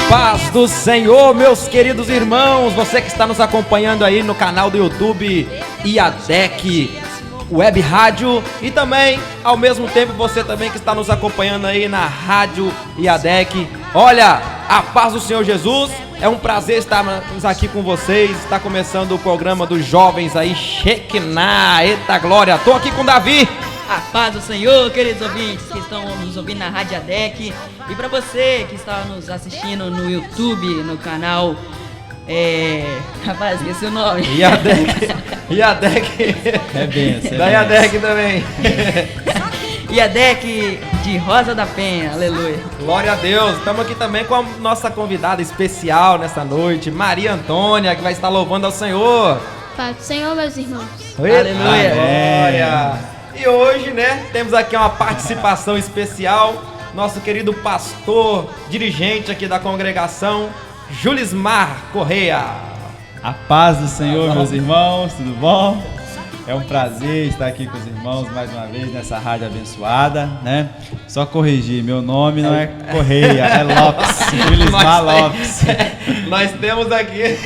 Paz do Senhor, meus queridos irmãos, você que está nos acompanhando aí no canal do YouTube IADEC Web Rádio e também, ao mesmo tempo, você também que está nos acompanhando aí na Rádio IADEC. Olha, a paz do Senhor Jesus, é um prazer estarmos aqui com vocês. Está começando o programa dos jovens aí, Shekinah, eita glória, tô aqui com o Davi. A paz do Senhor, queridos ouvintes que estão nos ouvindo na Rádio IADEC. E para você que está nos assistindo no YouTube, no canal... Rapaz, esqueci o nome. IADEC. É benção. Da IADEC também. IADEC de Rosa da Penha, aleluia. Glória a Deus. Estamos aqui também com a nossa convidada especial nessa noite, Maria Antônia, que vai estar louvando ao Senhor. Paz do Senhor, meus irmãos. Aleluia. Glória. E hoje, né, temos aqui uma participação especial, nosso querido pastor, dirigente aqui da congregação, Julismar Correia. A paz do Senhor, meus irmãos, tudo bom? É um prazer estar aqui com os irmãos mais uma vez nessa rádio abençoada, né? Só corrigir, meu nome não é Correia, é Lopes, Julismar Lopes. Nós temos aqui...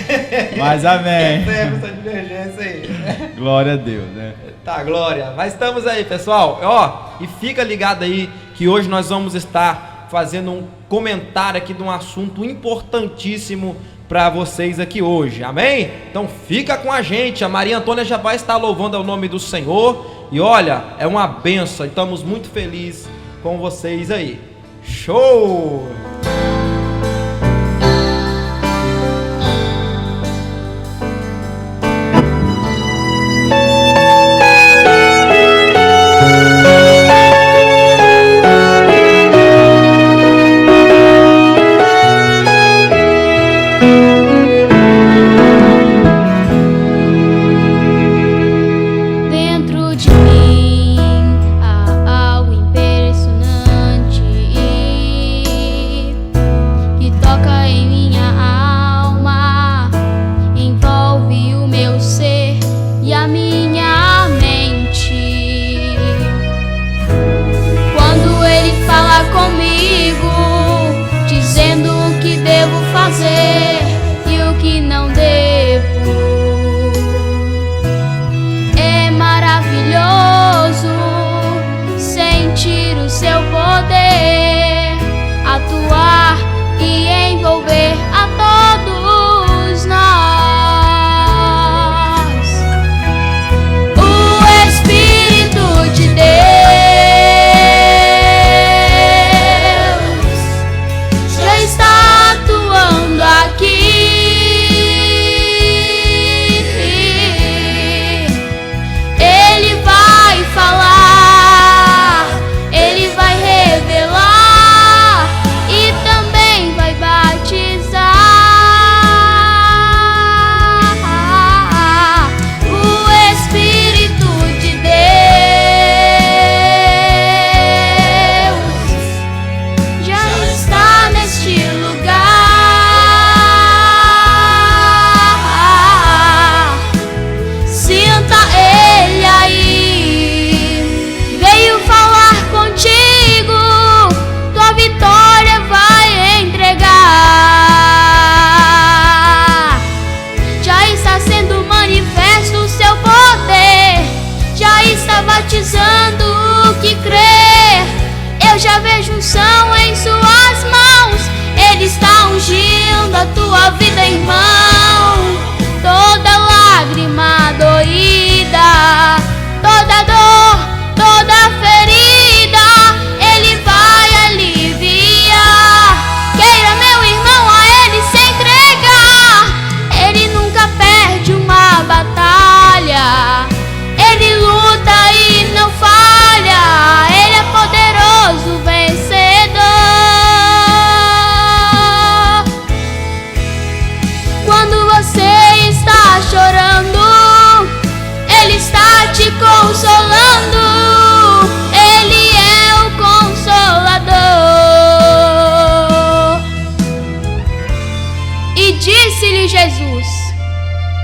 Mas amém. Temos essa divergência aí. Glória a Deus, né? Tá, glória. Mas estamos aí, pessoal. Ó, e fica ligado aí que hoje nós vamos estar fazendo um comentário aqui de um assunto importantíssimo para vocês aqui hoje, amém? Então fica com a gente, a Maria Antônia já vai estar louvando ao nome do Senhor e olha, é uma benção, estamos muito felizes com vocês aí. Show!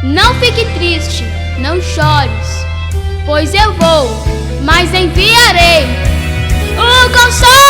Não fique triste, não chores, pois eu vou, mas enviarei o Consolador.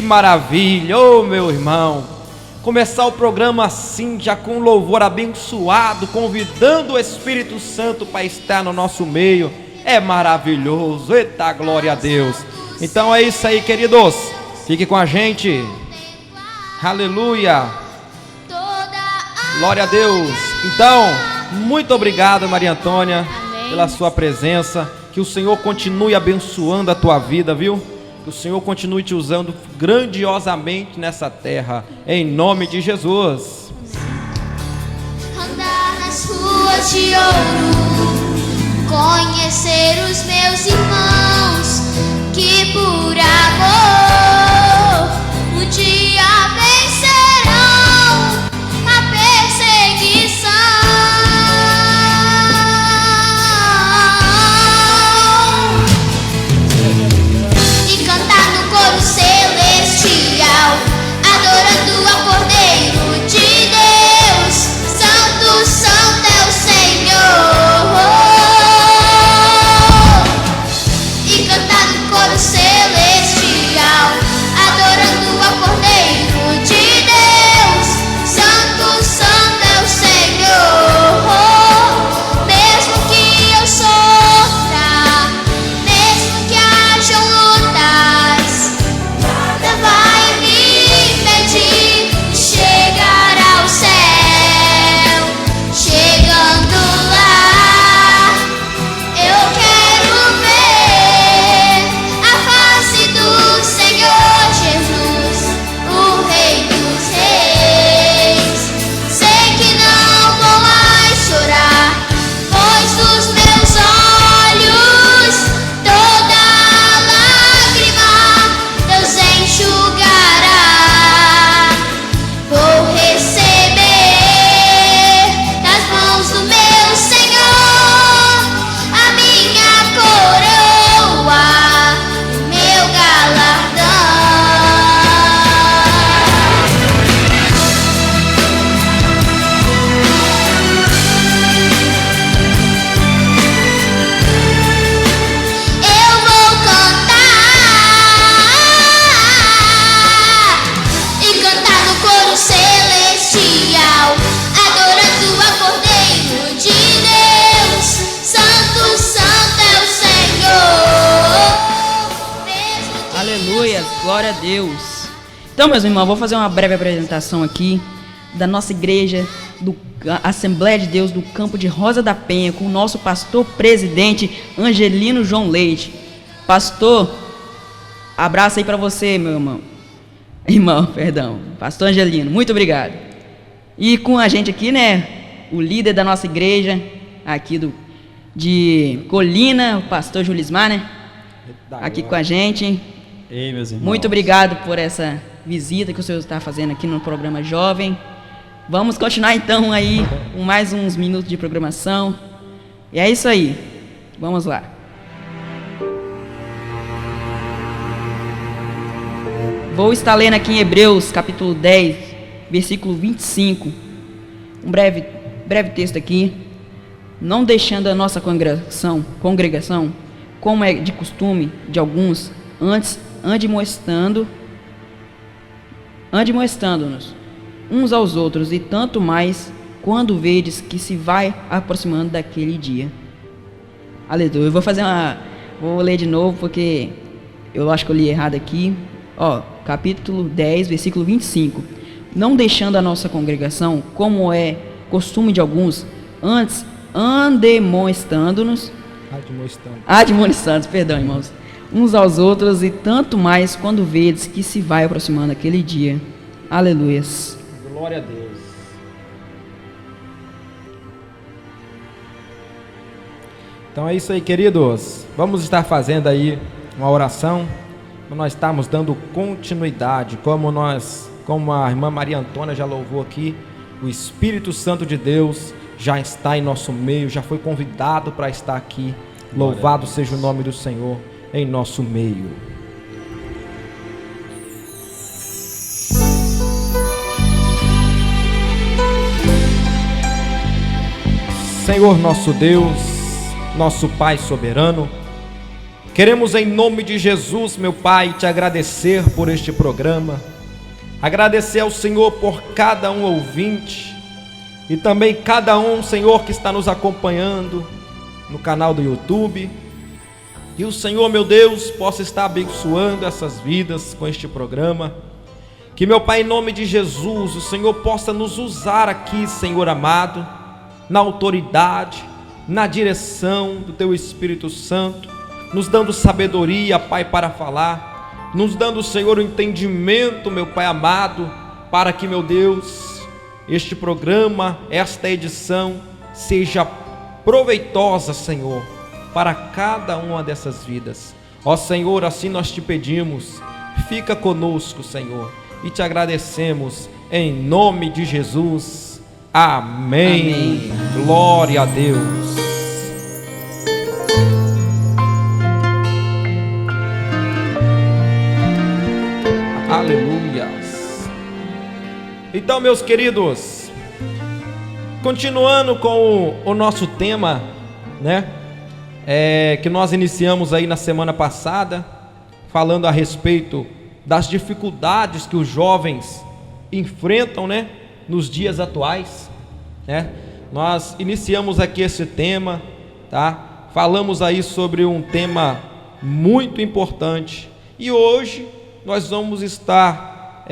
maravilha, ô meu irmão. Começar o programa assim, já com louvor abençoado, convidando o Espírito Santo para estar no nosso meio, é maravilhoso. Eita, glória a Deus. Então é isso aí, queridos. Fique com a gente. Aleluia. Glória a Deus. Então, muito obrigado, Maria Antônia, pela sua presença. Que o Senhor continue abençoando a tua vida, viu? Que o Senhor continue te usando grandiosamente nessa terra, em nome de Jesus. Andar nas ruas de ouro, conhecer os meus irmãos, que por amor um dia vencerão a perseguição. Celestial, adorando ao Cordeiro de Deus, Santo, Santo é o Senhor. E cantar no coro celestial, adorando ao Cordeiro de Deus, Santo, Santo é o Senhor. Mesmo que eu sofra, mesmo que hajam lutas, vai me impedir de chegar ao céu. Chegando lá, eu quero ver a face do Senhor Jesus, o Rei dos Reis. Sei que não vou mais chorar, pois dos meus olhos toda lágrima Deus enxugará. Vou receber das mãos do meu Senhor a minha coroa, o meu galardão. Eu vou cantar e cantar no coro celestial, adorando a Cordeiro de Deus, Santo, Santo é o Senhor. Mesmo que Aleluia, glória a Deus. Então, meus irmãos, vou fazer uma breve apresentação aqui da nossa igreja, do Assembleia de Deus do Campo de Rosa da Penha, com o nosso pastor presidente Angelino João Leite. Pastor, abraço aí para você, meu irmão. Pastor Angelino, muito obrigado. E com a gente aqui, né, o líder da nossa igreja, aqui de Colina, o pastor Julismar, né, aqui com a gente. Ei, meus irmãos. Muito obrigado por essa visita que o senhor está fazendo aqui no programa Jovem. Vamos continuar então aí com mais uns minutos de programação. E é isso aí. Vamos lá. Vou estar lendo aqui em Hebreus, capítulo 10, versículo 25. Um breve texto aqui. Não deixando a nossa congregação, como é de costume de alguns, antes admoestando-nos uns aos outros, e tanto mais quando vedes que se vai aproximando daquele dia. Aleluia. Eu vou ler de novo porque eu acho que eu li errado aqui. Capítulo 10, versículo 25. Não deixando a nossa congregação, como é costume de alguns, antes admoestando, perdão, irmãos, uns aos outros, e tanto mais quando vedes que se vai aproximando aquele dia. Aleluias. Glória a Deus. Então é isso aí, queridos. Vamos estar fazendo aí uma oração. Nós estamos dando continuidade, como a irmã Maria Antônia já louvou aqui. O Espírito Santo de Deus já está em nosso meio, já foi convidado para estar aqui. Louvado seja o nome do Senhor em nosso meio. Senhor nosso Deus, nosso Pai soberano, Queremos em nome de Jesus, meu Pai, te agradecer por este programa, agradecer ao Senhor por cada um ouvinte e também cada um, Senhor, que está nos acompanhando no canal do YouTube. E o Senhor, meu Deus, possa estar abençoando essas vidas com este programa. Que, meu Pai, em nome de Jesus, o Senhor possa nos usar aqui, Senhor amado, na autoridade, na direção do Teu Espírito Santo, nos dando sabedoria, Pai, para falar, nos dando, Senhor, o entendimento, meu Pai amado, para que, meu Deus, este programa, esta edição, seja proveitosa, Senhor, para cada uma dessas vidas. Ó Senhor, assim nós te pedimos, fica conosco, Senhor, e te agradecemos em nome de Jesus. Amém. Glória a Deus. Aleluias. Então, meus queridos, continuando com o nosso tema, né? Que nós iniciamos aí na semana passada, falando a respeito das dificuldades que os jovens enfrentam, né, nos dias atuais, né? Nós iniciamos aqui esse tema, tá? Falamos aí sobre um tema muito importante e hoje nós vamos estar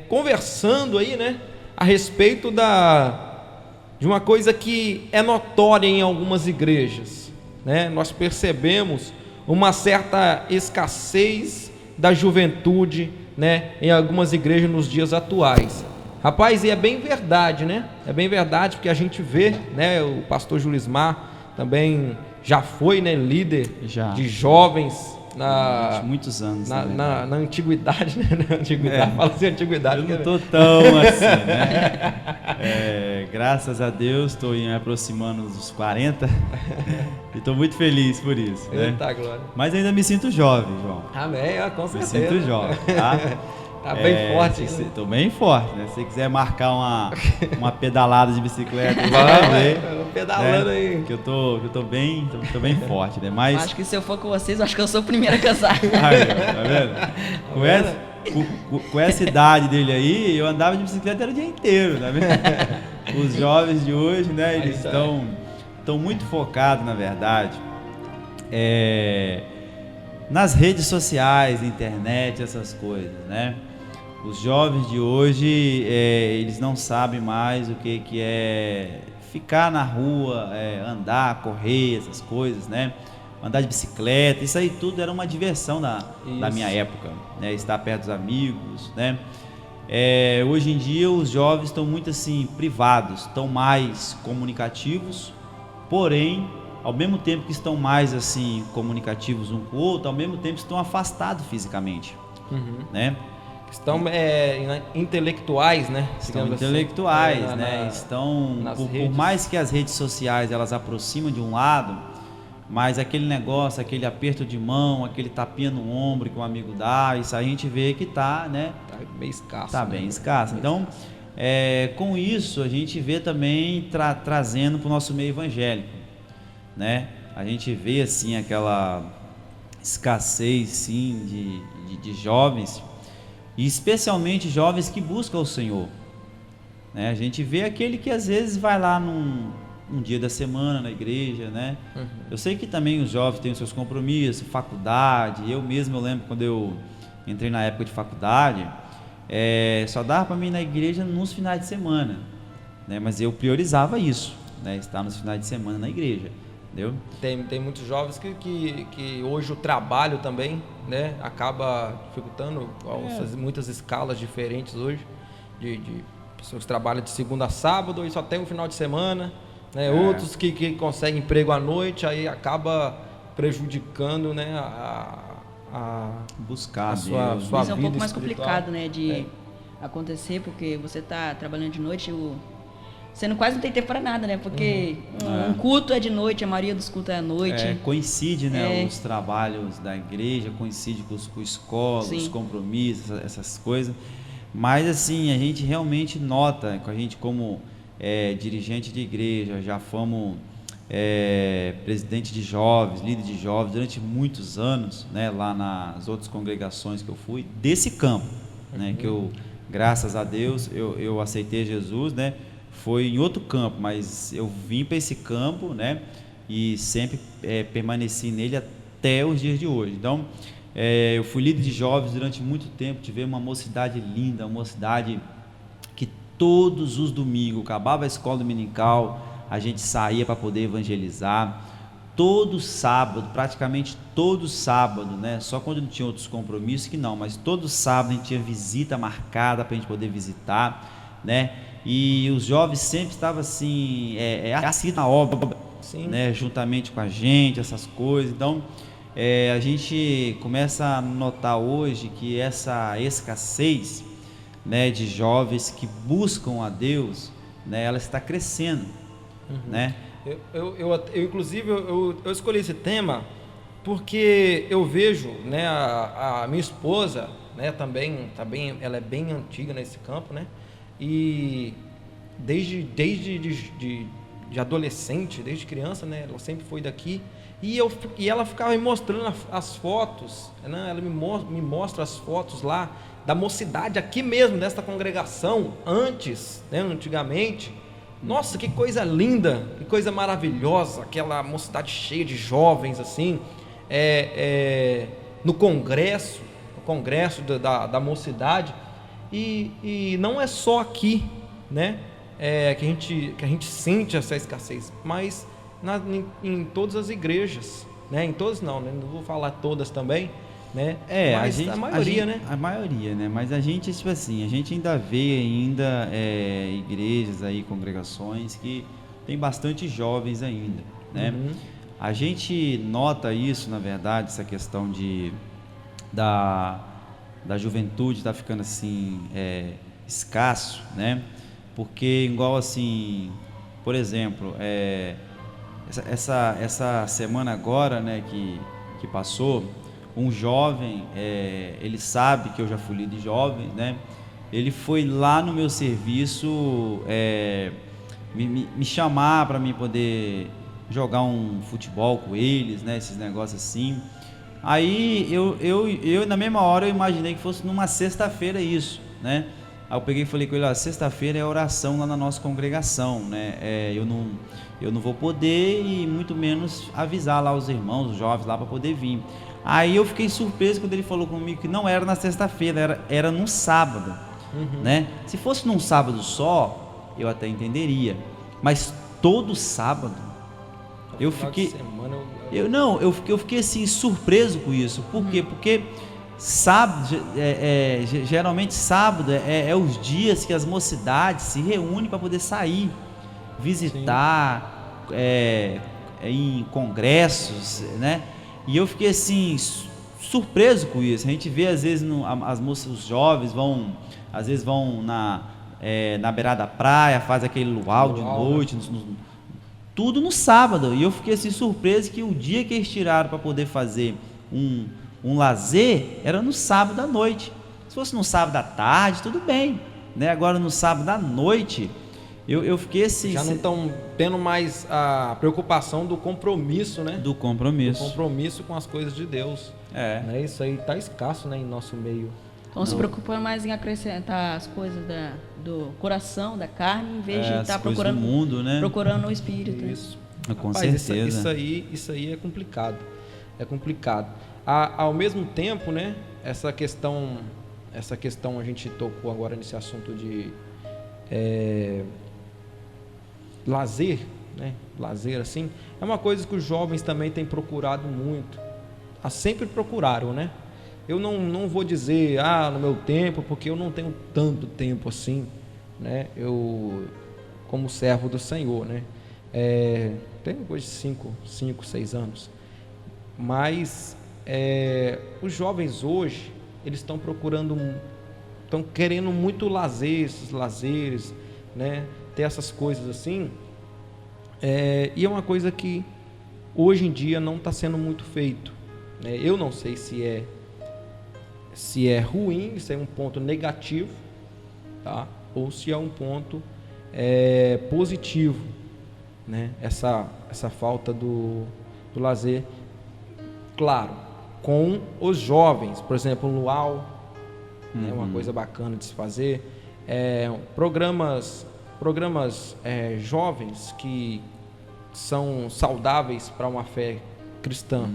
conversando aí, né, a respeito de uma coisa que é notória em algumas igrejas, né? Nós percebemos uma certa escassez da juventude, né, em algumas igrejas nos dias atuais. Rapaz, e é bem verdade, né? É bem verdade, porque a gente vê, né, o pastor Julismar também já foi, né, líder de jovens muitos anos na antiguidade, né? Na antiguidade, fala assim, antiguidade. Eu não estou tão assim, né? Graças a Deus estou me aproximando dos 40 e estou muito feliz por isso, né? Eita, glória. Mas ainda me sinto jovem, João. Amém, com certeza. Me sinto jovem, tá? Tá bem forte. Estou bem forte, né? Se você quiser marcar uma pedalada de bicicleta, vai ver, pedalando, né? Aí. Que eu tô bem forte, né? Mas acho que se eu for com vocês, eu acho que eu sou o primeiro a casar. Aí, tá vendo? Com essa idade dele aí, eu andava de bicicleta era o dia inteiro, tá vendo? Os jovens de hoje, né? Eles estão muito focados, na verdade, nas redes sociais, internet, essas coisas, né? Os jovens de hoje, eles não sabem mais o que é ficar na rua, andar, correr, essas coisas, né? Andar de bicicleta, isso aí tudo era uma diversão da minha época, né? Estar perto dos amigos, né? Hoje em dia os jovens estão muito assim, privados, estão mais comunicativos, porém, ao mesmo tempo que estão mais assim, comunicativos um com o outro, ao mesmo tempo estão afastados fisicamente, né? Estão intelectuais, né? Estão intelectuais, assim, né? Estão, por mais que as redes sociais elas aproximam de um lado, mas aquele negócio, aquele aperto de mão, aquele tapinha no ombro que um amigo dá, isso aí a gente vê que tá, né? Tá meio escasso. Tá bem escasso. Então, com isso a gente vê também trazendo para o nosso meio evangélico, né? A gente vê assim aquela escassez, sim, de jovens. E especialmente jovens que buscam o Senhor, né? A gente vê aquele que às vezes vai lá num dia da semana na igreja, né? Eu sei que também os jovens têm os seus compromissos, faculdade. Eu lembro quando eu entrei na época de faculdade, só dava para mim ir na igreja nos finais de semana, né? Mas eu priorizava isso, né? Estar nos finais de semana na igreja. Entendeu? Tem muitos jovens que hoje o trabalho também, né, acaba dificultando muitas escalas diferentes hoje de pessoas que trabalham de segunda a sábado e só tem um final de semana, né? Outros que conseguem emprego à noite, aí acaba prejudicando, né, buscar a sua Isso vida é um pouco mais espiritual. complicado, né, de acontecer, porque você tá trabalhando de noite, você quase não tem tempo para nada, né? Porque um culto é de noite, a maioria dos cultos é à noite. Coincide, né? Os trabalhos da igreja, coincide com a escola, Sim. os compromissos, essas coisas. Mas assim, a gente realmente nota, a gente como dirigente de igreja, já fomos presidente de jovens, líder de jovens, durante muitos anos, né, lá nas outras congregações que eu fui, desse campo, né, que eu, graças a Deus, eu aceitei Jesus, né, foi em outro campo, mas eu vim para esse campo, né, e sempre permaneci nele até os dias de hoje. Então, eu fui líder de jovens durante muito tempo, tivemos uma mocidade linda, uma mocidade que todos os domingos, acabava a escola dominical, a gente saía para poder evangelizar, todo sábado, praticamente todo sábado, né? Só quando não tinha outros compromissos que não, mas todo sábado a gente tinha visita marcada para a gente poder visitar, né? E os jovens sempre estavam assim, assíduos na obra, né? Juntamente com a gente, essas coisas. Então, a gente começa a notar hoje que essa escassez, né, de jovens que buscam a Deus, né, ela está crescendo, né? Inclusive, eu escolhi esse tema porque eu vejo, né, a minha esposa, né, também ela é bem antiga nesse campo, né, e desde de adolescente, desde criança, né, ela sempre foi daqui, e ela ficava me mostrando as fotos, né, ela me mostra as fotos lá da mocidade aqui mesmo, desta congregação, antes, né, antigamente. Nossa, que coisa linda, que coisa maravilhosa, aquela mocidade cheia de jovens assim, no congresso da mocidade, e não é só aqui, né, que a gente sente essa escassez, mas em todas as igrejas, né, em todas não, né, não vou falar todas também, né, mas a maioria, né? A maioria, né? Mas a gente, tipo assim, a gente ainda vê igrejas aí, congregações que tem bastante jovens ainda, né? A gente nota isso, na verdade, essa questão da juventude tá ficando assim, escasso, né? Porque igual assim, por exemplo, essa semana agora, né, que passou, um jovem, ele sabe que eu já fui líder de jovens, né? Ele foi lá no meu serviço me chamar para mim poder jogar um futebol com eles, né? Esses negócios assim. Aí eu na mesma hora eu imaginei que fosse numa sexta-feira isso, né? Aí eu peguei e falei com ele: sexta-feira é oração lá na nossa congregação, né? Eu não vou poder, e muito menos avisar lá os irmãos, os jovens lá, para poder vir. Aí eu fiquei surpreso quando ele falou comigo que não era na sexta-feira, era num sábado, né? Se fosse num sábado só, eu até entenderia, mas todo sábado eu fiquei, eu fiquei assim surpreso com isso. Por quê? Porque sábado, geralmente sábado é os dias que as mocidades se reúnem para poder sair, visitar, em congressos, né? E eu fiquei assim surpreso com isso. A gente vê às vezes as moças, os jovens às vezes vão na beirada da praia, faz aquele luau de noite, tudo no sábado. E eu fiquei assim surpreso que o dia que eles tiraram para poder fazer um lazer era no sábado à noite. Se fosse no sábado à tarde, tudo bem, né? Agora no sábado à noite, eu fiquei assim. Já não estão tendo mais a preocupação do compromisso, né? Do compromisso. Do compromisso com as coisas de Deus. Né? Isso aí está escasso, né, em nosso meio. Estão se preocupando mais em acrescentar as coisas do coração, da carne, em vez de estar procurando do mundo, né? Procurando o espírito. Isso. Com Rapaz, certeza. Isso aí é complicado. É complicado. Ao mesmo tempo, né? Essa questão a gente tocou agora nesse assunto de lazer, né? Lazer assim, é uma coisa que os jovens também têm procurado muito. Sempre procuraram, né? Eu não vou dizer, no meu tempo, porque eu não tenho tanto tempo assim, né? Eu, como servo do Senhor, né? Tenho hoje 5, 6 anos. Mas os jovens hoje, eles estão querendo muito lazer, esses lazeres, né? Ter essas coisas assim. E é uma coisa que hoje em dia não está sendo muito feito, né? Eu não sei se é ruim, se é um ponto negativo, tá? Ou se é um ponto positivo, né, essa falta do lazer, claro, com os jovens, por exemplo, o luau, né, uma coisa bacana de se fazer, programas jovens que são saudáveis para uma fé cristã,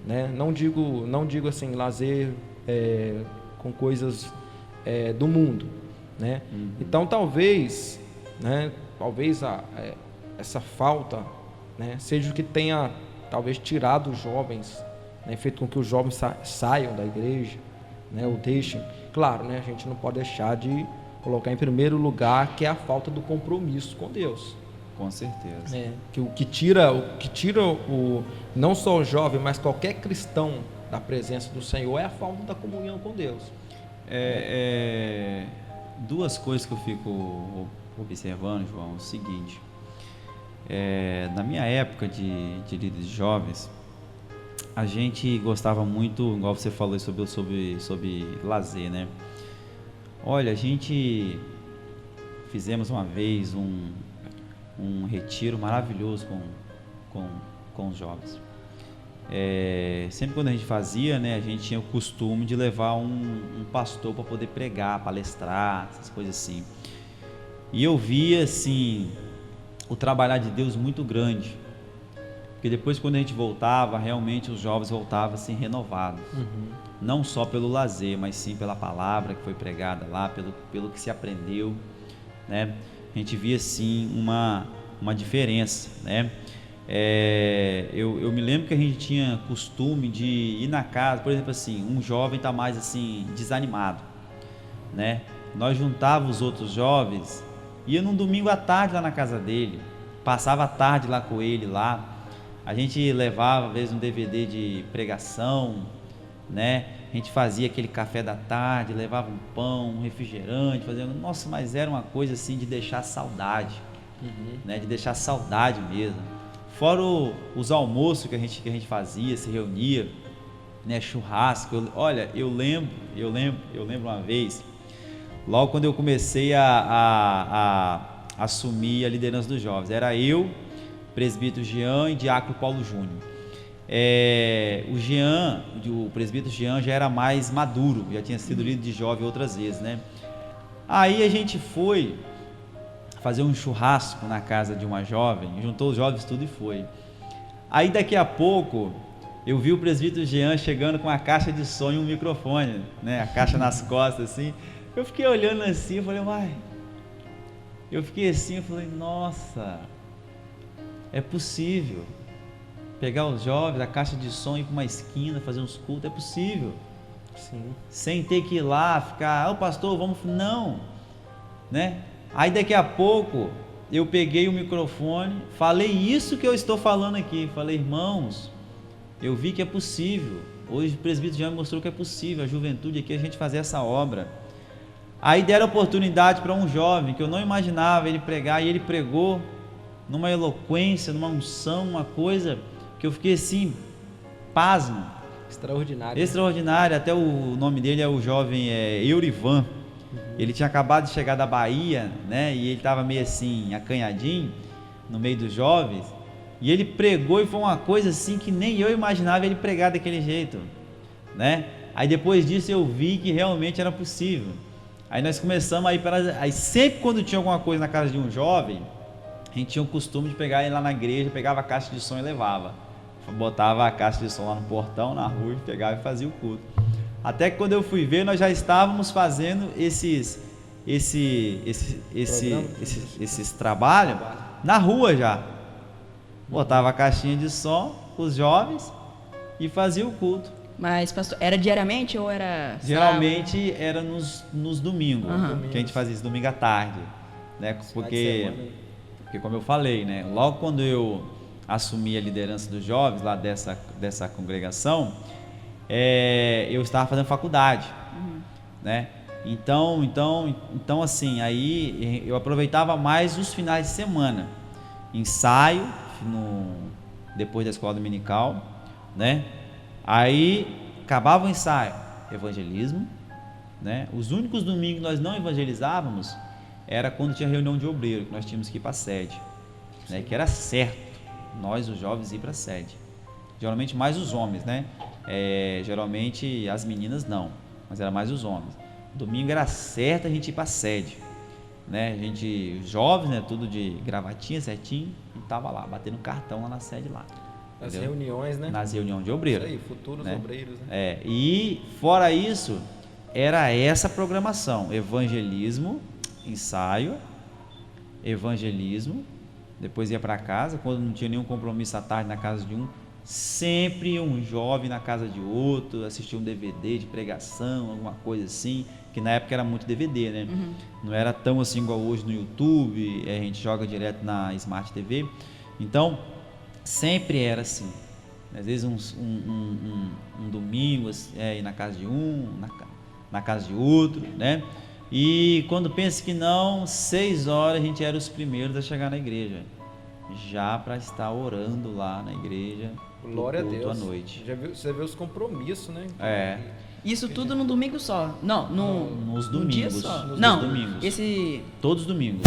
né? Não digo assim lazer com coisas do mundo, né? Então talvez, né? Talvez essa falta, né, seja o que tenha talvez tirado os jovens, né, feito com que os jovens saiam da igreja, né, ou deixem. Claro, né, a gente não pode deixar de colocar em primeiro lugar que é a falta do compromisso com Deus. Com certeza. Que o que tira não só o jovem, mas qualquer cristão da presença do Senhor é a falta da comunhão com Deus. Duas coisas que eu fico observando, João, é o seguinte. Na minha época de líderes jovens, a gente gostava muito, igual você falou sobre lazer, né? Olha, a gente fizemos uma vez um retiro maravilhoso com os jovens. Sempre quando a gente fazia, né, a gente tinha o costume de levar um pastor para poder pregar, palestrar, essas coisas assim. E eu via assim o trabalhar de Deus muito grande, porque depois quando a gente voltava, realmente os jovens voltavam assim renovados, não só pelo lazer, mas sim pela palavra que foi pregada lá, pelo que se aprendeu, né? A gente via assim uma diferença, né? Eu me lembro que a gente tinha costume de ir na casa, por exemplo assim, um jovem está mais assim desanimado, né? Nós juntávamos os outros jovens, ia num domingo à tarde lá na casa dele, passava a tarde lá com ele lá, a gente levava às vezes um DVD de pregação, né? A gente fazia aquele café da tarde, levava um pão, um refrigerante, fazendo, nossa, mas era uma coisa assim de deixar saudade, né? De deixar saudade mesmo. Fora os almoços que a gente fazia, se reunia, né? Churrasco. Olha, eu lembro uma vez, logo quando eu comecei a assumir a liderança dos jovens, era eu, presbítero Jean e diácono Paulo Júnior. O presbítero Jean já era mais maduro, já tinha sido líder de jovem outras vezes, né? Aí a gente foi fazer um churrasco na casa de uma jovem, juntou os jovens tudo e foi. Aí daqui a pouco eu vi o presbítero Jean chegando com a caixa de som e um microfone, né? A caixa nas costas assim. Eu fiquei olhando assim, eu falei, eu falei, nossa, é possível pegar os jovens, a caixa de som e ir para uma esquina, fazer uns cultos, é possível. Sim. Sem ter que ir lá, ficar, pastor, vamos, não, né? Aí daqui a pouco, eu peguei o microfone, falei isso que eu estou falando aqui, falei, irmãos, eu vi que é possível, hoje o presbítero já mostrou que é possível, a juventude aqui, a gente fazer essa obra. Aí deram oportunidade para um jovem, que eu não imaginava ele pregar, e ele pregou numa eloquência, numa unção, uma coisa que eu fiquei assim, pasmo. Extraordinário, até o nome dele é o jovem Eurivan. Ele tinha acabado de chegar da Bahia, né? E ele estava meio assim, acanhadinho, no meio dos jovens. E ele pregou e foi uma coisa assim que nem eu imaginava ele pregar daquele jeito, né? Aí depois disso eu vi que realmente era possível. Aí nós começamos a ir aí sempre quando tinha alguma coisa na casa de um jovem, a gente tinha o costume de pegar ele lá na igreja, pegava a caixa de som e levava. Botava a caixa de som lá no portão, na rua, e pegava e fazia o culto. Até que quando eu fui ver, nós já estávamos fazendo esses trabalhos na rua já. Botava a caixinha de som, os jovens, e fazia o culto. Mas, pastor, era diariamente ou era geralmente sábado? Era nos domingos, que a gente fazia isso domingo à tarde, né? Porque como eu falei, né? Logo quando eu assumi a liderança dos jovens lá dessa congregação, eu estava fazendo faculdade, né? Então assim, aí eu aproveitava mais os finais de semana, ensaio depois da escola dominical, né? Aí acabava o ensaio, evangelismo, né? Os únicos domingos que nós não evangelizávamos era quando tinha reunião de obreiro, que nós tínhamos que ir para a sede. né? Que era certo nós, os jovens, ir para a sede. Geralmente mais os homens, né? Geralmente as meninas não, mas era mais os homens. Domingo era certo a gente ir para a sede, né? A gente, jovens, né? Tudo de gravatinha certinho, e tava lá, batendo cartão lá na sede lá. Nas Entendeu? reuniões, né? Nas reuniões de obreiros. Isso aí, futuros né? obreiros, né? E fora isso, era essa programação: evangelismo, ensaio, evangelismo, depois ia para casa. Quando não tinha nenhum compromisso à tarde na casa de um, sempre um jovem na casa de outro, assistia um DVD de pregação, alguma coisa assim, que na época era muito DVD, né? Não era tão assim igual hoje no YouTube, a gente joga direto na Smart TV. Então, sempre era assim. Às vezes um domingo ir na casa de um, na casa de outro, né? E quando pensa que não, 6 horas a gente era os primeiros a chegar na igreja, já para estar orando lá na igreja. Glória a Deus. À noite. Você vê os compromissos, né? Isso tudo no domingo só? Não, nos num dia domingos. só? Nos Não, domingos. todos os domingos.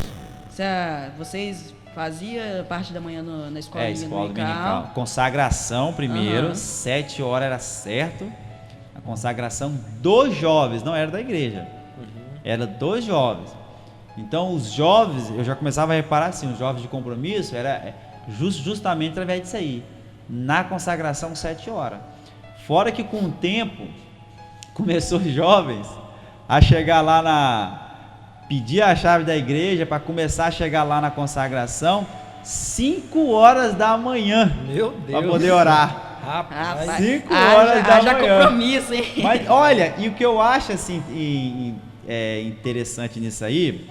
Vocês faziam parte da manhã na escola dominical. Consagração primeiro, 7 horas era certo. A consagração dos jovens, não era da igreja. Era dos jovens. Então os jovens, eu já começava a reparar assim, os jovens de compromisso era justamente através disso aí. Na consagração 7 horas. Fora que com o tempo começou os jovens a chegar lá pedir a chave da igreja para começar a chegar lá na consagração 5 horas da manhã. Meu Deus. Para poder orar. Rapaz, 5 horas da já manhã. Compromisso, hein? Mas olha, e o que eu acho assim interessante nisso aí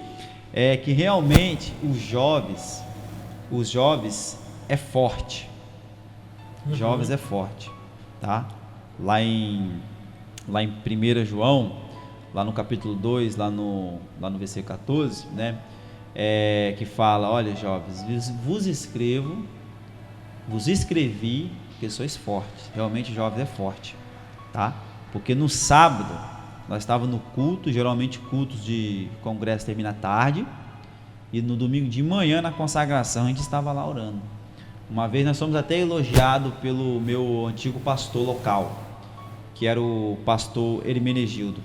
é que realmente os jovens é forte. Jovens é forte, tá? Lá em 1 João, lá no capítulo 2, lá no versículo 14, né? Que fala: olha, jovens, vos escrevi porque sois fortes. Realmente jovens é forte, tá? Porque no sábado nós estávamos no culto, geralmente cultos de congresso termina tarde, e no domingo de manhã na consagração a gente estava lá orando. Uma vez nós fomos até elogiados pelo meu antigo pastor local, que era o pastor Hermenegildo.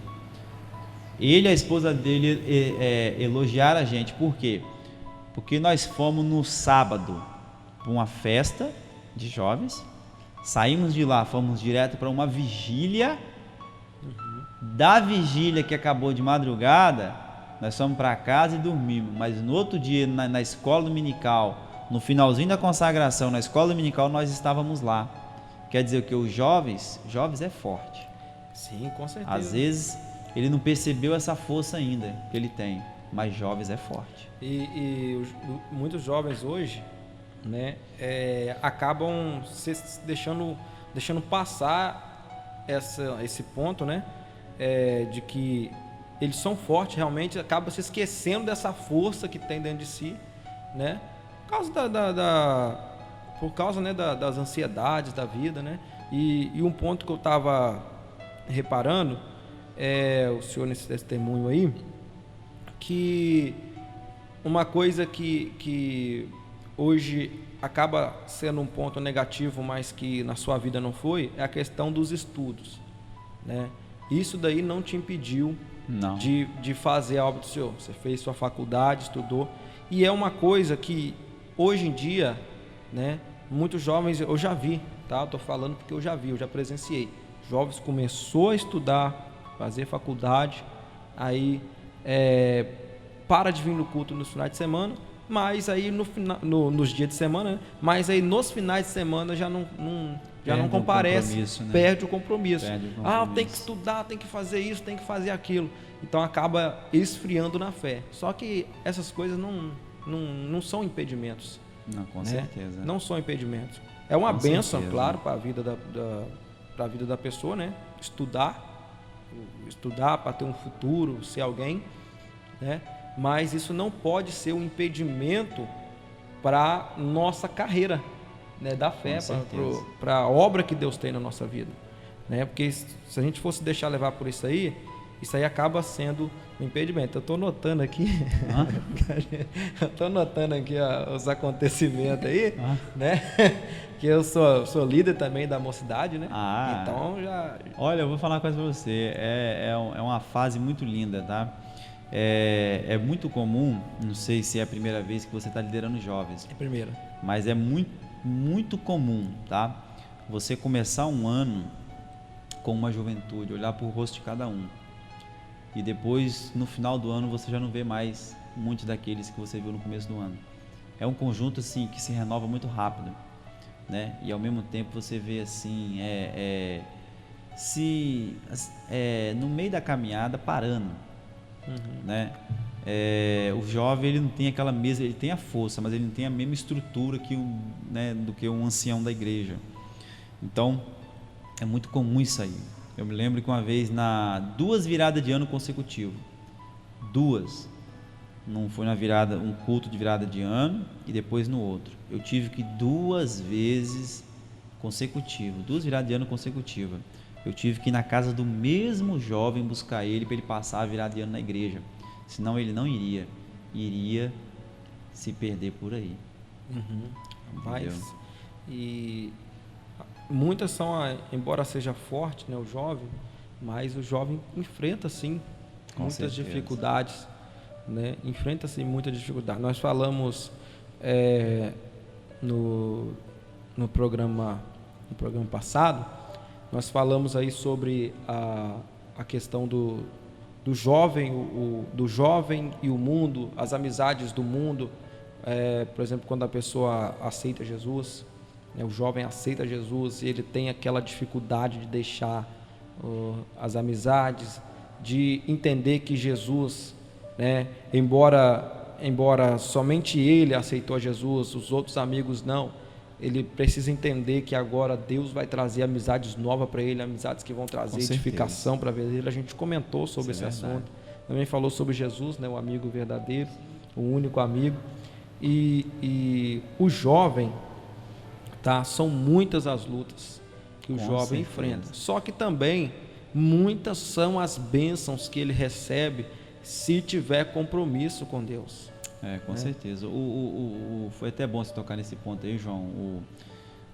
Ele e a esposa dele elogiaram a gente. Por quê? Porque nós fomos no sábado para uma festa de jovens, saímos de lá, fomos direto para uma vigília. Da vigília que acabou de madrugada, nós fomos para casa e dormimos. Mas no outro dia, na escola dominical, no finalzinho da consagração, na escola dominical, nós estávamos lá. Quer dizer que os jovens é forte. Sim, com certeza. Às vezes ele não percebeu essa força ainda que ele tem, mas jovens é forte. Muitos jovens hoje, né, acabam deixando passar esse ponto, né, de que eles são fortes, realmente acabam se esquecendo dessa força que tem dentro de si, né, por causa né, das ansiedades da vida, né? E um ponto que eu estava reparando, o senhor nesse testemunho aí, que uma coisa que hoje acaba sendo um ponto negativo, mas que na sua vida não foi, é a questão dos estudos, né? Isso daí não te impediu de fazer a obra do Senhor. Você fez sua faculdade, estudou, e é uma coisa que hoje em dia, né, muitos jovens, eu já vi, tá? Eu tô falando porque eu já presenciei. Jovens começou a estudar, fazer faculdade, aí para de vir no culto nos finais de semana, mas aí nos dias de semana, né? Mas aí nos finais de semana já não comparece, né? Perde o compromisso. Tem que estudar, tem que fazer isso, tem que fazer aquilo. Então acaba esfriando na fé. Só que essas coisas não são impedimentos. Não, com né? certeza. Não são impedimentos. É uma bênção, claro, para a vida da pessoa, né? Estudar para ter um futuro, ser alguém, né? Mas isso não pode ser um impedimento para nossa carreira, né? Da fé, para a obra que Deus tem na nossa vida, né? Porque se a gente fosse deixar levar por isso aí, isso aí acaba sendo um impedimento. Eu estou notando aqui, eu estou notando aqui os acontecimentos aí, né? Que eu sou líder também da mocidade, né? Então já... Olha, eu vou falar uma coisa pra você, é uma fase muito linda, tá? É muito comum, não sei se é a primeira vez que você está liderando jovens. É a primeira. Mas é muito, muito comum, tá? Você começar um ano com uma juventude, olhar para o rosto de cada um. E depois, no final do ano, você já não vê mais muitos daqueles que você viu no começo do ano. É um conjunto, assim, que se renova muito rápido, né? E ao mesmo tempo você vê, assim, no meio da caminhada, parando, né? O jovem, ele não tem aquela mesma, ele tem a força, mas ele não tem a mesma estrutura do que um ancião da igreja. Então, é muito comum isso aí. Eu me lembro que uma vez, 2 viradas de ano consecutivo, 2, não foi um culto de virada de ano e depois no outro, eu tive que 2 vezes consecutivas, 2 viradas de ano consecutivas, eu tive que ir na casa do mesmo jovem buscar ele para ele passar a virada de ano na igreja, senão ele não iria se perder por aí. Mas, e muitas são, embora seja forte, né, o jovem, mas o jovem enfrenta sim muitas dificuldades, né? Enfrenta-se muita dificuldade. Nós falamos no programa passado, nós falamos aí sobre a questão do jovem, do jovem e o mundo, as amizades do mundo. Por exemplo, quando a pessoa aceita Jesus, né, o jovem aceita Jesus e ele tem aquela dificuldade de deixar as amizades, de entender que Jesus, né, embora somente ele aceitou Jesus, os outros amigos não, ele precisa entender que agora Deus vai trazer amizades novas para ele, amizades que vão trazer edificação para a vida dele. A gente comentou sobre esse assunto, também falou sobre Jesus, né, o amigo verdadeiro, o único amigo. E o jovem, tá, são muitas as lutas que o jovem enfrenta, só que também muitas são as bênçãos que ele recebe se tiver compromisso com Deus. Com certeza. Foi até bom você tocar nesse ponto aí, João.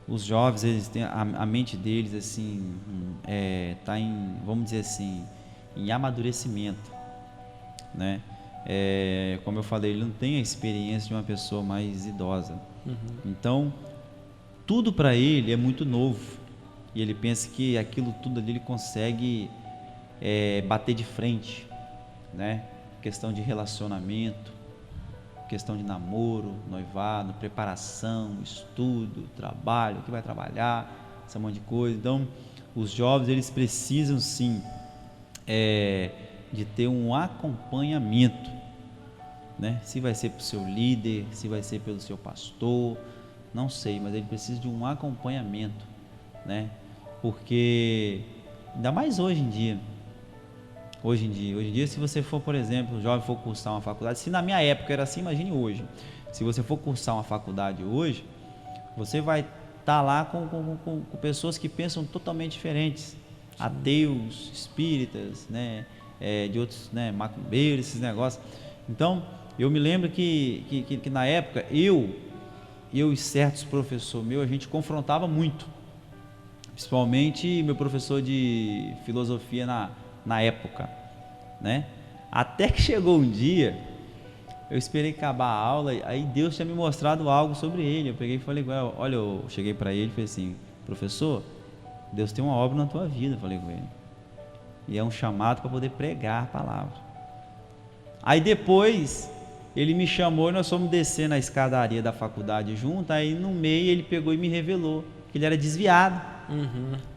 Os jovens, eles têm a mente deles, assim, tá em, vamos dizer assim, em amadurecimento, né? Como eu falei, ele não tem a experiência de uma pessoa mais idosa. Então, tudo para ele é muito novo. E ele pensa que aquilo tudo ali ele consegue bater de frente, né? Questão de relacionamento, questão de namoro, noivado, preparação, estudo, trabalho, que vai trabalhar, essa monte de coisa. Então, os jovens, eles precisam sim de ter um acompanhamento, né? Se vai ser para o seu líder, se vai ser pelo seu pastor, não sei, mas ele precisa de um acompanhamento, né? Porque, ainda mais hoje em dia, se você for, por exemplo, o jovem for cursar uma faculdade, se na minha época era assim, imagine hoje. Se você for cursar uma faculdade hoje, você vai estar lá com pessoas que pensam totalmente diferentes, ateus, espíritas, né, de outros, né, macumbeiros, esses negócios. Então, eu me lembro que na época, eu e certos professores meus, a gente confrontava muito, principalmente meu professor de filosofia na época, né? Até que chegou um dia, eu esperei acabar a aula, aí Deus tinha me mostrado algo sobre ele. Eu peguei e falei, olha, eu cheguei para ele e falei assim, professor, Deus tem uma obra na tua vida, eu falei com ele, e é um chamado para poder pregar a palavra. Aí depois ele me chamou e nós fomos descer na escadaria da faculdade junto. Aí no meio ele pegou e me revelou que ele era desviado.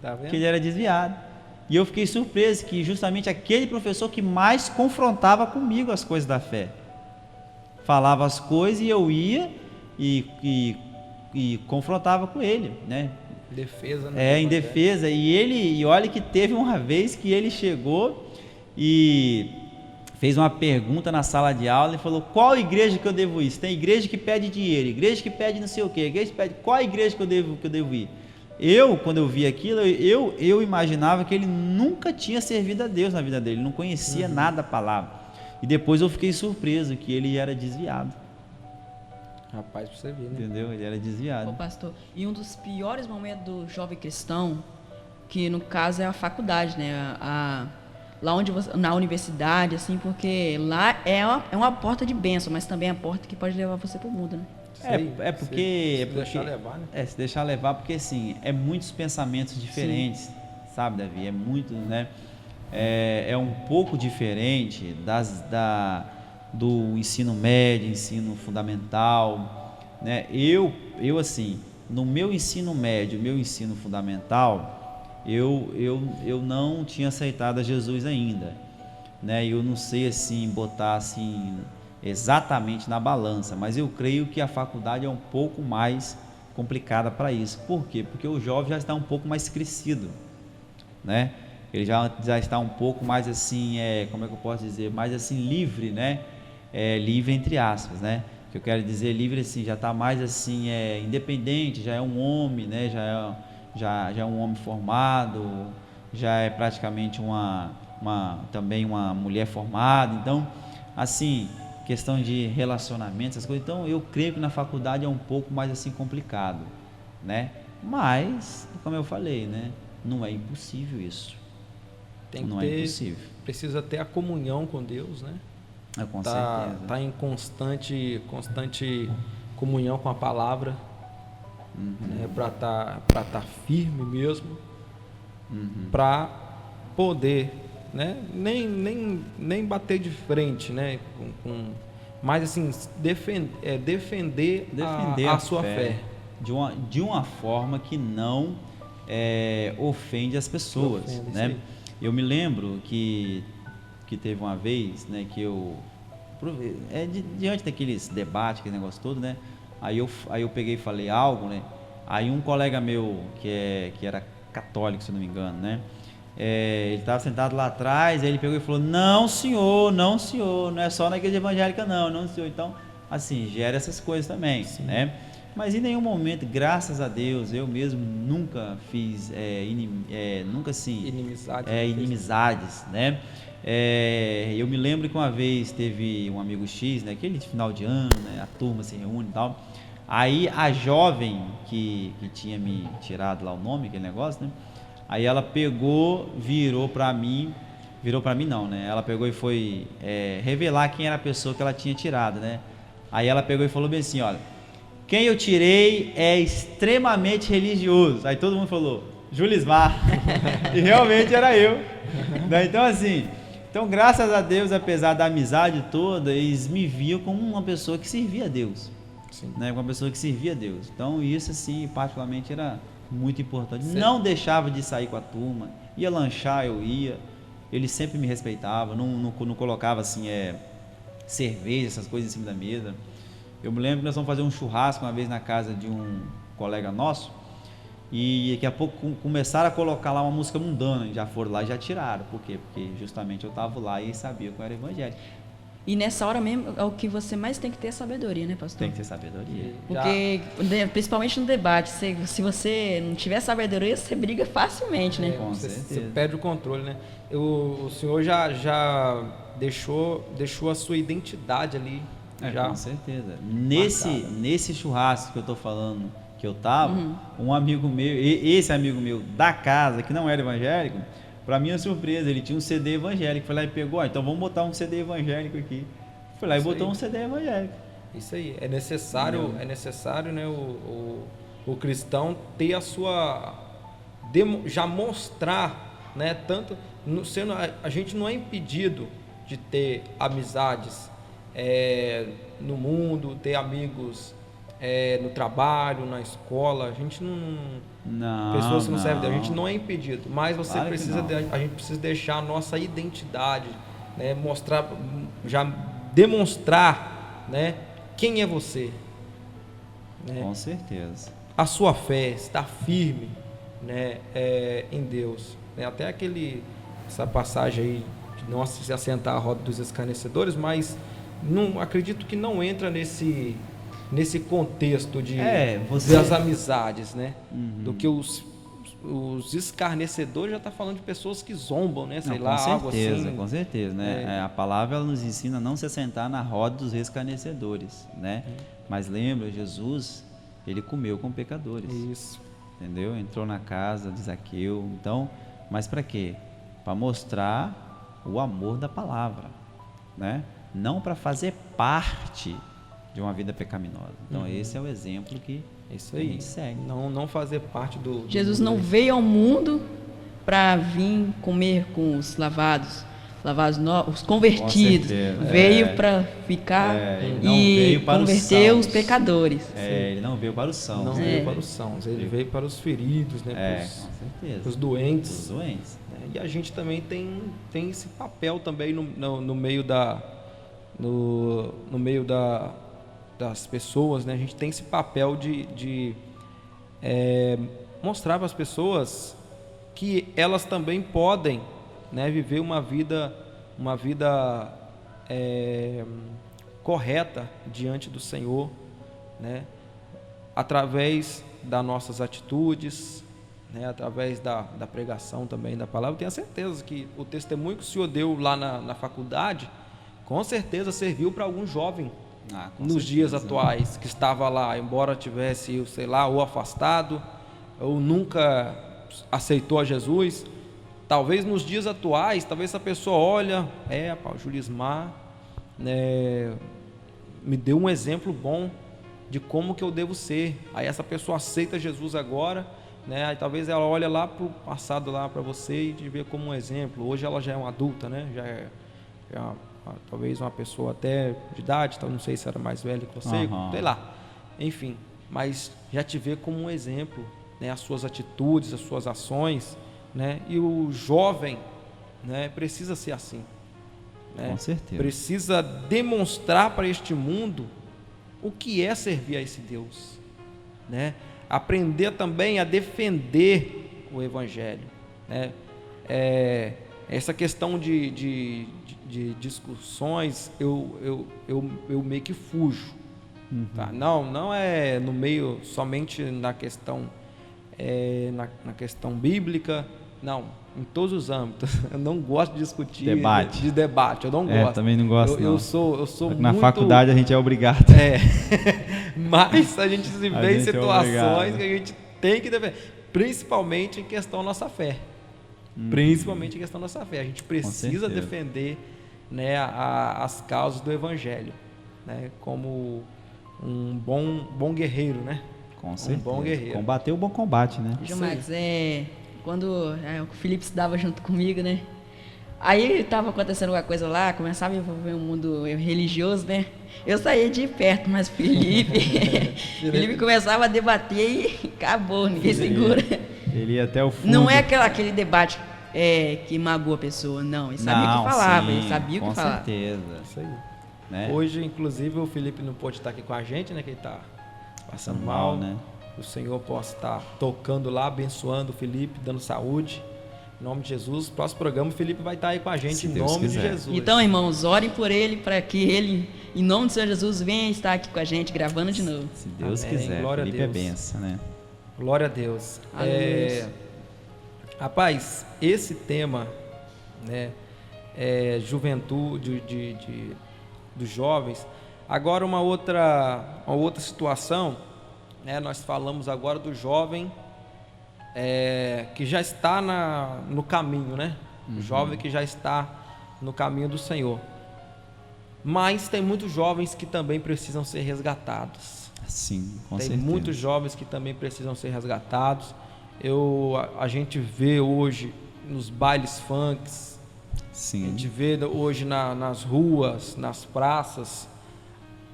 Tá vendo? Que ele era desviado. E eu fiquei surpreso que justamente aquele professor que mais confrontava comigo as coisas da fé, falava as coisas e eu ia e confrontava com ele, né? Defesa, né? Em defesa. E olha que teve uma vez que ele chegou e fez uma pergunta na sala de aula e falou, qual igreja que eu devo ir? Tem igreja que pede dinheiro, igreja que pede não sei o que, igreja que pede, qual igreja que eu devo ir? quando eu vi aquilo, eu imaginava que ele nunca tinha servido a Deus na vida dele, não conhecia nada da palavra. E depois eu fiquei surpreso que ele era desviado. Rapaz, pra você ver, né? Entendeu? Ele era desviado. Ô, pastor, e um dos piores momentos do jovem cristão, que no caso é a faculdade, né? Lá onde você, na universidade, assim, porque lá é uma porta de bênção, mas também é a porta que pode levar você pro mundo, né? Se deixar levar, né? Se deixar levar, porque assim, é muitos pensamentos diferentes, sabe, Davi? É muito, né? É um pouco diferente do ensino médio, ensino fundamental, né? Eu assim, no meu ensino médio, meu ensino fundamental, eu não tinha aceitado a Jesus ainda, né? Eu não sei assim botar assim exatamente na balança, mas eu creio que a faculdade é um pouco mais complicada para isso. Por quê? Porque o jovem já está um pouco mais crescido, né? Ele já está um pouco mais assim, como é que eu posso dizer, mais assim livre, né? Livre entre aspas, né? Que eu quero dizer livre assim, já está mais assim independente, já é um homem, né? Já é um homem formado, já é praticamente também uma mulher formada. Então, assim, questão de relacionamento, essas coisas. Então, eu creio que na faculdade é um pouco mais assim complicado, né? Mas, como eu falei, né? Não é impossível isso. Não é impossível. Precisa ter a comunhão com Deus, né? Com certeza. Tá em constante comunhão com a palavra, né? Para tá firme mesmo, para poder, né? Nem bater de frente, né? Mas assim defender a sua fé. De uma forma que não ofende as pessoas, né? Eu me lembro que teve uma vez, né, que eu diante daqueles debates, aquele negócio todo, né? Aí eu peguei e falei algo, né? Aí um colega meu que era católico, se eu não me engano, né? Ele estava sentado lá atrás, aí ele pegou e falou: não senhor, não é só na igreja evangélica não senhor. Então, assim, gera essas coisas também, né? Mas em nenhum momento, graças a Deus, eu mesmo nunca fiz nunca assim inimizades, né? Eu me lembro que uma vez teve um amigo X, né? Aquele final de ano, né? A turma se reúne e tal. Aí a jovem que tinha me tirado lá o nome, aquele negócio, né? Aí ela virou pra mim não, né? Ela pegou e foi revelar quem era a pessoa que ela tinha tirado, né? Aí ela pegou e falou bem assim: olha, quem eu tirei é extremamente religioso. Aí todo mundo falou: Julismar. E realmente era eu, né? Então assim, graças a Deus, apesar da amizade toda, eles me viam como uma pessoa que servia a Deus, né? Uma pessoa que servia a Deus. Então isso assim, particularmente, era muito importante. Não deixava de sair com a turma, ia lanchar, eu ia. Ele sempre me respeitava, não colocava assim cerveja, essas coisas em cima da mesa. Eu me lembro que nós vamos fazer um churrasco uma vez na casa de um colega nosso, e daqui a pouco começaram a colocar lá uma música mundana, já foram lá e já tiraram. Por quê? Porque justamente eu estava lá e sabia que eu era evangélico. E nessa hora mesmo, é o que você mais tem que ter sabedoria, né, pastor? Tem que ter sabedoria. Porque, principalmente no debate, se você não tiver sabedoria, você briga facilmente, né? Com certeza. Você perde o controle, né? O senhor já deixou a sua identidade ali. Com certeza. Nesse churrasco que eu tô falando, que eu tava, um amigo meu, esse amigo meu da casa, que não era evangélico, pra minha surpresa, ele tinha um CD evangélico. Foi lá e pegou: então vamos botar um CD evangélico aqui. Foi lá e botou um CD evangélico. Isso aí, é necessário, né, o cristão ter a sua, já mostrar, né, tanto, a gente não é impedido de ter amizades no mundo, ter amigos no trabalho, na escola. A gente pessoas que não servem a Deus, a gente não é impedido, mas a gente precisa deixar a nossa identidade, né, demonstrar, né, quem é você, né? Com certeza. A sua fé está firme, né, em Deus, né? Até essa passagem aí de não se assentar à roda dos escarnecedores, mas acredito que não entra nesse contexto você- das amizades, né? Do que os escarnecedores já tá falando de pessoas que zombam, né? Sei Não, lá, com algo certeza, assim. com certeza, né? A palavra ela nos ensina a não se assentar na roda dos escarnecedores, né? Mas lembra, Jesus, ele comeu com pecadores, Isso. entendeu? Entrou na casa de Zaqueu, então, mas para quê? Para mostrar o amor da palavra, né? Não para fazer parte de uma vida pecaminosa. Então esse é o exemplo que Isso a aí. gente segue. Não fazer parte do Jesus do- não veio ao mundo para vir comer com os lavados, os convertidos. certeza. Veio para ficar Ele não e veio para os converter os sãos. pecadores. Ele não veio para os sãos, Não né? veio para os sãos, ele veio para os feridos, né? Com certeza. Os doentes. Os doentes. Né? E a gente também tem esse papel também no meio das pessoas, né? A gente tem esse papel de mostrar para as pessoas que elas também podem, né, viver uma vida correta diante do Senhor, né? Através das nossas atitudes, né, através da pregação também da palavra. Eu tenho a certeza que o testemunho que o senhor deu lá na faculdade, com certeza serviu para algum jovem Com nos dias certeza. atuais, que estava lá, embora tivesse, sei lá, ou afastado, ou nunca aceitou a Jesus. Talvez nos dias atuais, talvez essa pessoa olha, o Julismar, né, me deu um exemplo bom de como que eu devo ser. Aí essa pessoa aceita Jesus agora, né? Aí talvez ela olha lá para o passado lá para você e te vê como um exemplo. Hoje ela já é uma adulta, né? Já é talvez uma pessoa até de idade, não sei se era mais velha que você, sei lá. Enfim, mas já te vê como um exemplo, né? As suas atitudes, as suas ações, né? E o jovem, né, precisa ser assim, né? Com certeza. Precisa demonstrar para este mundo o que é servir a esse Deus, né? Aprender também a defender o Evangelho, né? Essa questão de discussões eu meio que fujo, tá? Não é no meio somente na questão na questão bíblica, não, em todos os âmbitos. Eu não gosto de discutir de debate, eu não gosto. Também não gosto, eu sou na muito... faculdade a gente é obrigado. Mas a gente se vê em gente é situações obrigado. que a gente tem que defender, principalmente em questão da nossa fé. Principalmente em questão da nossa fé. A gente precisa certeza. defender, né, as causas do Evangelho, né, como um bom guerreiro, né? Com certeza. bom guerreiro. Combater o bom combate, né? João Marcos, quando o Felipe estudava junto comigo, né? Aí estava acontecendo alguma coisa lá, começava a envolver o mundo religioso, né? Eu saía de perto, mas Felipe começava a debater e acabou, ninguém segura. Ele ia até o fundo. Não é aquele debate que magoa a pessoa, não. Ele sabia o que falava, ele sabia o que falava. Com certeza. Isso aí. Né? Hoje, inclusive, o Felipe não pôde estar aqui com a gente, né? Que ele está passando mal, né? O Senhor possa estar tocando lá, abençoando o Felipe, dando saúde. Em nome de Jesus. Próximo programa, o Felipe vai estar aí com a gente, Se em Deus nome de quiser. Jesus. Então, irmãos, orem por ele, para que ele, em nome do Senhor Jesus, venha estar aqui com a gente, gravando de novo. Se Deus Amém. quiser. Glória a Felipe é Deus. benção, né? Glória a Deus. Aleluia. Rapaz, esse tema, né, juventude dos jovens. Agora uma outra situação, né, nós falamos agora do jovem que já está no caminho, né? O jovem que já está no caminho do Senhor. Mas tem muitos jovens que também precisam ser resgatados. Sim, com Tem certeza. muitos jovens que também precisam ser resgatados. A gente vê hoje nos bailes funks, a Sim. gente vê hoje nas ruas, nas praças,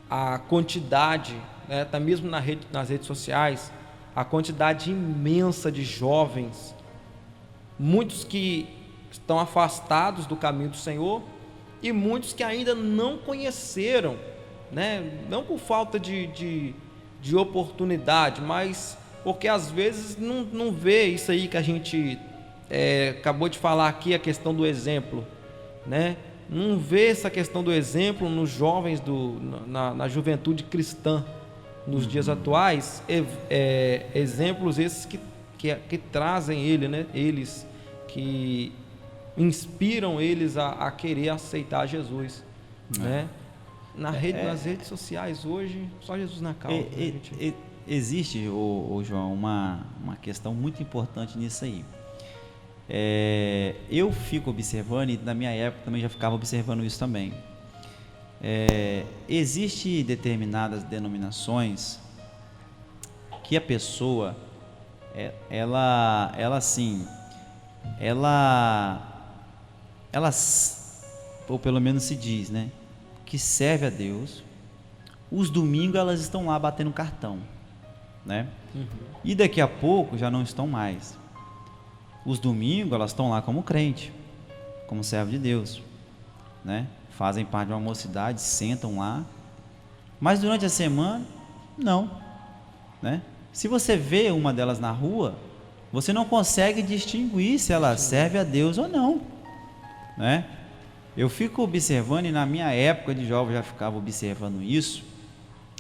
a quantidade, né, até mesmo nas redes sociais, a quantidade imensa de jovens, muitos que estão afastados do caminho do Senhor e muitos que ainda não conheceram, né, não por falta de oportunidade, mas porque às vezes não vê isso aí que a gente acabou de falar aqui, a questão do exemplo, né? Não vê essa questão do exemplo nos jovens na juventude cristã, nos dias atuais, exemplos esses que trazem ele, né? Eles que inspiram eles a querer aceitar Jesus, né? Nas redes sociais hoje, só Jesus na causa. Existe, João, uma questão muito importante nisso aí. Eu fico observando, e na minha época também já ficava observando isso também. Existe determinadas denominações que a pessoa, ela ou pelo menos se diz, né, que serve a Deus. Os domingos elas estão lá batendo cartão, né? E daqui a pouco já não estão mais. Os domingos elas estão lá como crente, como servo de Deus, né? Fazem parte de uma mocidade, sentam lá, mas durante a semana, não, né? Se você vê uma delas na rua, você não consegue distinguir se ela serve a Deus ou não, né? Eu fico observando, e na minha época de jovem já ficava observando isso,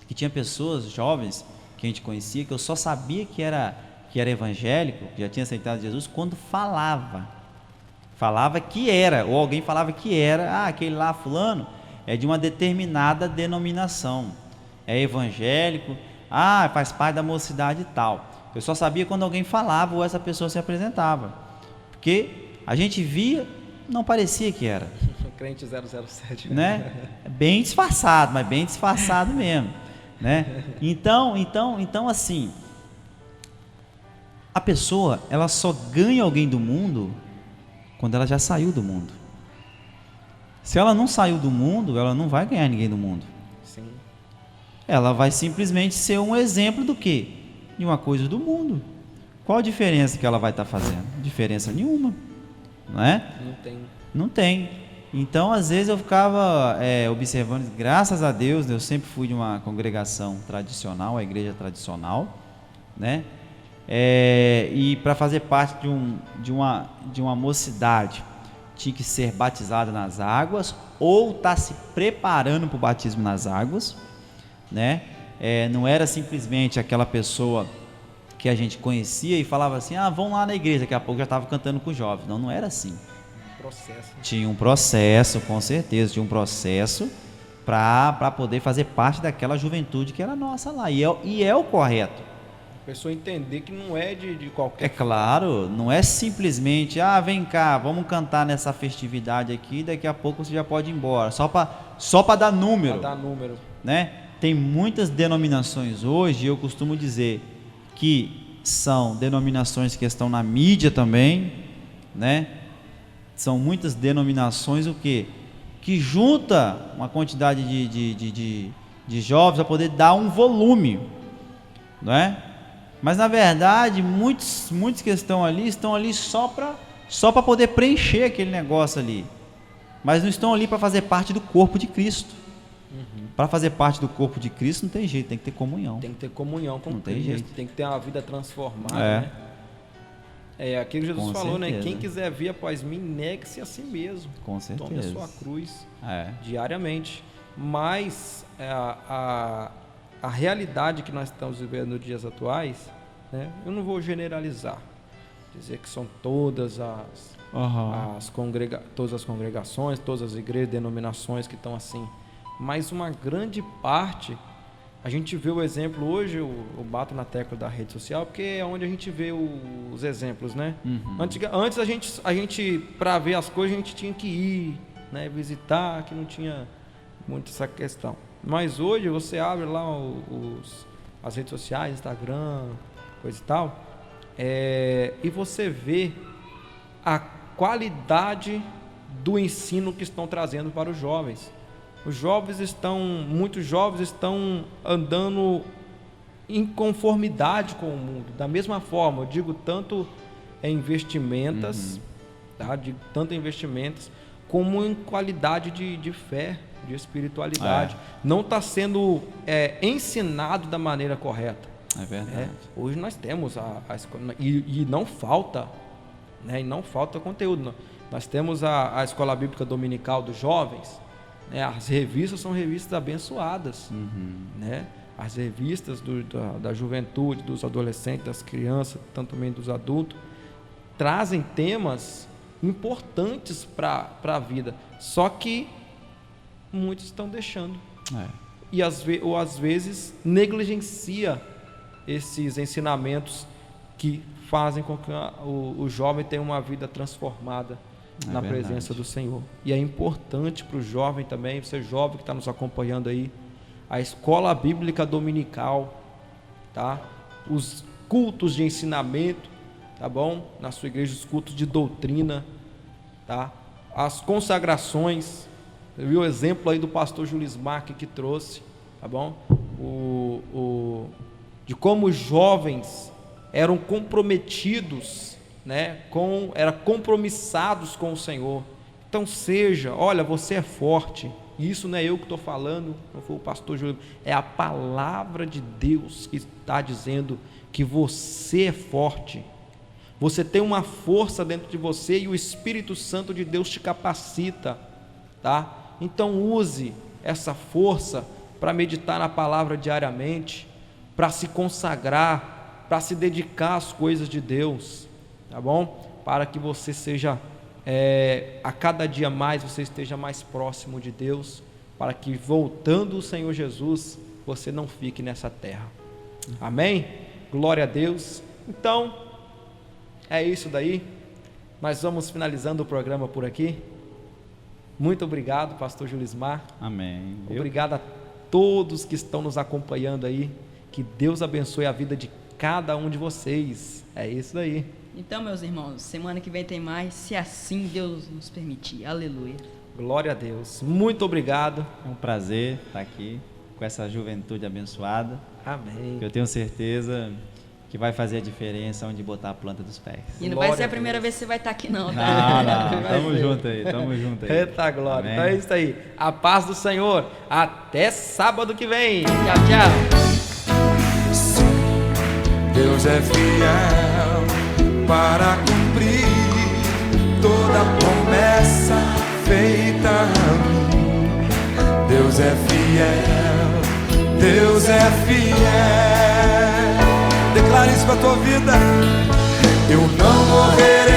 que tinha pessoas jovens que a gente conhecia, que eu só sabia que era evangélico, que já tinha aceitado Jesus, quando falava que era, ou alguém falava que era, aquele lá fulano é de uma determinada denominação, é evangélico, faz parte da mocidade e tal. Eu só sabia quando alguém falava ou essa pessoa se apresentava, porque a gente via, não parecia que era. Crente 007, né? Bem disfarçado, mas bem disfarçado mesmo, né? Então assim, a pessoa, ela só ganha alguém do mundo quando ela já saiu do mundo. Se ela não saiu do mundo, ela não vai ganhar ninguém do mundo. Sim. Ela vai simplesmente ser um exemplo do quê? De uma coisa do mundo. Qual a diferença que ela vai estar fazendo? Diferença nenhuma, não é? Não tem. Então, às vezes eu ficava observando, graças a Deus, eu sempre fui de uma congregação tradicional, a igreja tradicional, né? E para fazer parte de uma mocidade, tinha que ser batizado nas águas ou estar se preparando para o batismo nas águas, né? Não era simplesmente aquela pessoa que a gente conhecia e falava assim, vão lá na igreja, daqui a pouco já estava cantando com os jovens. Não era assim. Tinha um processo, com certeza, tinha um processo para poder fazer parte daquela juventude que era nossa lá, e é o correto. A pessoa entender que não é de qualquer... É claro, não é simplesmente, vem cá, vamos cantar nessa festividade aqui, daqui a pouco você já pode ir embora, só para dar número. Para dar número. Né? Tem muitas denominações hoje, eu costumo dizer que são denominações que estão na mídia também, né? São muitas denominações que junta uma quantidade de jovens para poder dar um volume, não é? Mas na verdade muitos que estão ali só para poder preencher aquele negócio ali, mas não estão ali para fazer parte do corpo de Cristo. Para fazer parte do corpo de Cristo não tem jeito, tem que ter comunhão. Tem que ter comunhão com não Cristo, tem jeito. Tem que ter uma vida transformada, né? Aquilo que Jesus Com falou, certeza. né? Quem quiser vir após mim, negue-se a si mesmo. Com certeza. Tome a sua cruz diariamente. Mas a realidade que nós estamos vivendo nos dias atuais, né? Eu não vou generalizar, dizer que são todas as congregações, todas as igrejas, denominações que estão assim. Mas uma grande parte, a gente vê o exemplo hoje, eu bato na tecla da rede social, porque é onde a gente vê os exemplos, né? Antes a gente para ver as coisas, a gente tinha que ir, né, visitar, que não tinha muito essa questão. Mas hoje você abre lá as redes sociais, Instagram, coisa e tal, e você vê a qualidade do ensino que estão trazendo para os jovens. Muitos jovens estão andando em conformidade com o mundo. Da mesma forma, eu digo tanto em investimentos, tanto em investimentos, como em qualidade de fé, de espiritualidade. Não está sendo ensinado da maneira correta. É verdade. Hoje nós temos a escola, e não falta, né? E não falta conteúdo. Nós temos a Escola Bíblica Dominical dos Jovens. As revistas são revistas abençoadas, né? as revistas da juventude, dos adolescentes, das crianças, tanto também dos adultos, trazem temas importantes para a vida, só que muitos estão deixando. E ou às vezes negligencia esses ensinamentos que fazem com que o jovem tenha uma vida transformada na presença do Senhor. E é importante para o jovem também, você jovem que está nos acompanhando aí, a escola bíblica dominical, tá? Os cultos de ensinamento, tá bom? Na sua igreja, os cultos de doutrina, tá? As consagrações, você viu o exemplo aí do pastor Julismar que trouxe, tá bom? De como os jovens eram comprometidos, né? Eram compromissados com o Senhor. Então olha, você é forte. Isso não é eu que estou falando, não foi o pastor Júlio, é a palavra de Deus que está dizendo que você é forte. Você tem uma força dentro de você e o Espírito Santo de Deus te capacita, tá? Então use essa força para meditar na palavra diariamente, para se consagrar, para se dedicar às coisas de Deus, tá bom? Para que você seja, a cada dia mais, você esteja mais próximo de Deus, para que voltando o Senhor Jesus, você não fique nessa terra. Amém? Glória a Deus. Então, é isso daí. Nós vamos finalizando o programa por aqui. Muito obrigado, pastor Julismar. Amém. Obrigado a todos que estão nos acompanhando aí. Que Deus abençoe a vida de cada um de vocês. É isso daí. Então, meus irmãos, semana que vem tem mais, se assim Deus nos permitir. Aleluia. Glória a Deus. Muito obrigado. É um prazer estar aqui com essa juventude abençoada. Amém. Eu tenho certeza que vai fazer a diferença onde botar a planta dos pés. E não Glória vai ser a a primeira Deus. vez que você vai estar aqui não, tá? Não, tamo junto aí, tamo junto aí. Eita glória. Amém. Então é isso aí. A paz do Senhor. Até sábado que vem. Tchau, tchau. Deus é fiel para cumprir toda promessa feita a mim. Deus é fiel, Deus é fiel. Declare isso para a tua vida. Eu não morrerei